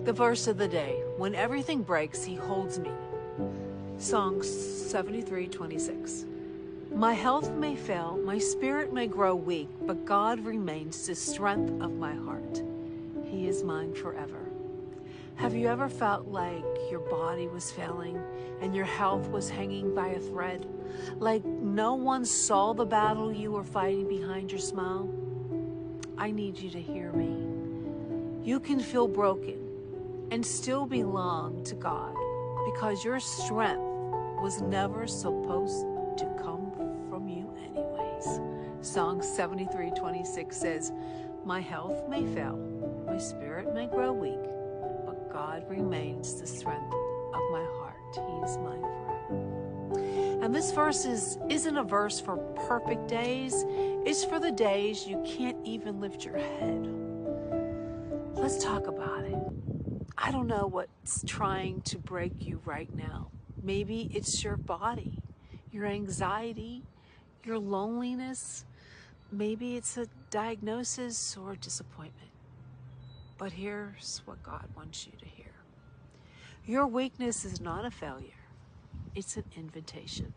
The verse of the day: when everything breaks, he holds me. Psalm 73:26. My health may fail, my spirit may grow weak, but God remains the strength of my heart. He is mine forever. Have you ever felt like your body was failing and your health was hanging by a thread? Like no one saw the battle you were fighting behind your smile? I need you to hear me. You can feel broken and still belong to God, because your strength was never supposed to come from you anyways. Psalm 73:26 says, my health may fail, my spirit may grow weak, but God remains the strength of my heart. He is mine forever. And this verse isn't a verse for perfect days. It's for the days you can't even lift your head. Let's talk about it. I don't know what's trying to break you right now. Maybe it's your body, your anxiety, your loneliness. Maybe it's a diagnosis or disappointment. But here's what God wants you to hear. Your weakness is not a failure. It's an invitation.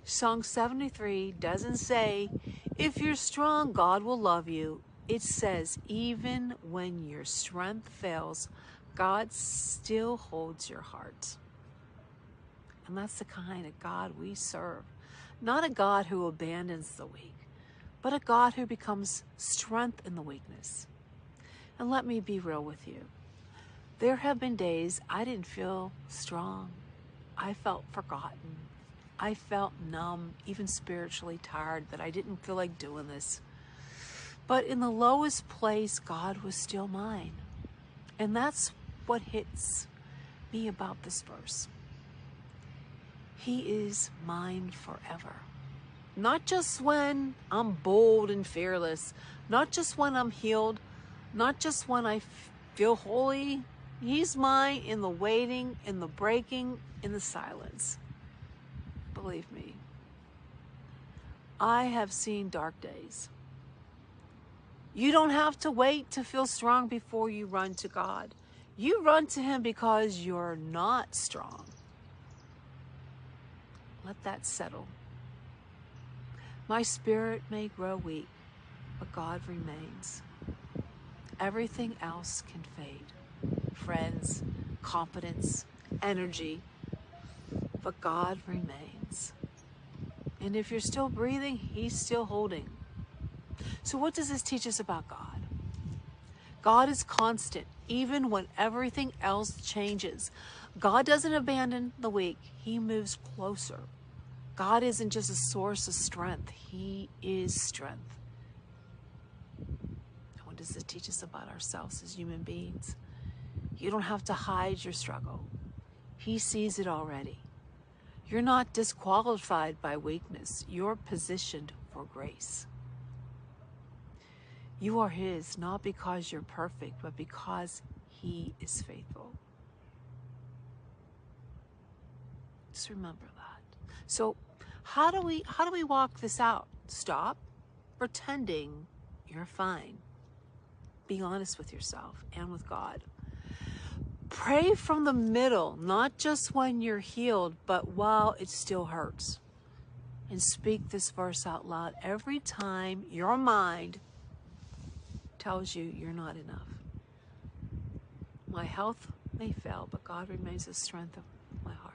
Psalm 73 doesn't say, if you're strong, God will love you. It says, even when your strength fails, God still holds your heart. And that's the kind of God we serve. Not a God who abandons the weak, but a God who becomes strength in the weakness. And let me be real with you. There have been days I didn't feel strong. I felt forgotten. I felt numb, even spiritually tired, that I didn't feel like doing this. But in the lowest place, God was still mine. And that's what hits me about this verse. He is mine forever. Not just when I'm bold and fearless, not just when I'm healed, not just when I feel holy. He's mine in the waiting, in the breaking, in the silence. Believe me, I have seen dark days. You don't have to wait to feel strong before you run to God. You run to Him because you're not strong. Let that settle. My spirit may grow weak, but God remains. Everything else can fade. Friends, confidence, energy, but God remains. And if you're still breathing, He's still holding. So what does this teach us about God? God is constant, even when everything else changes. God doesn't abandon the weak. He moves closer. God isn't just a source of strength. He is strength. What does it teach us about ourselves as human beings? You don't have to hide your struggle. He sees it already. You're not disqualified by weakness. You're positioned for grace. You are His, not because you're perfect, but because He is faithful. Just remember that. So how do we walk this out? Stop pretending you're fine. Be honest with yourself and with God. Pray from the middle, not just when you're healed, but while it still hurts. And speak this verse out loud every time your mind tells you you're not enough. My health may fail, but God remains the strength of my heart.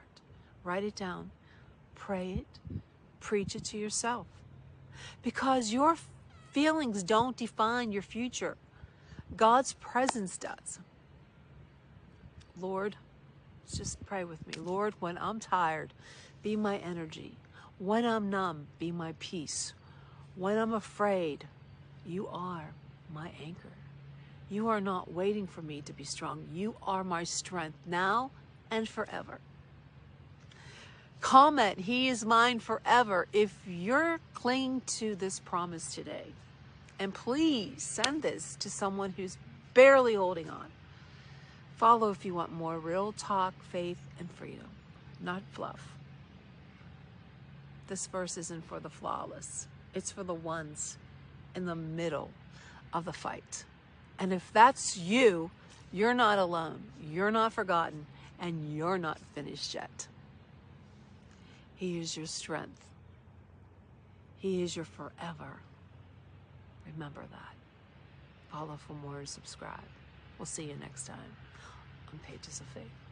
Write it down. Pray it. Preach it to yourself. Because your feelings don't define your future. God's presence does. Lord, just pray with me. Lord, when I'm tired, be my energy. When I'm numb, be my peace. When I'm afraid, you are my anchor. You are not waiting for me to be strong. You are my strength now and forever. Comment, He is mine forever, if you're clinging to this promise today. And please send this to someone who's barely holding on. Follow if you want more real talk, faith, and freedom, not fluff. This verse isn't for the flawless. It's for the ones in the middle of the fight. And if that's you, You're not alone. You're not forgotten. And you're not finished yet. He is your strength. He is your forever. Remember that. Follow for more and subscribe. We'll see you next time on Pages of Faith.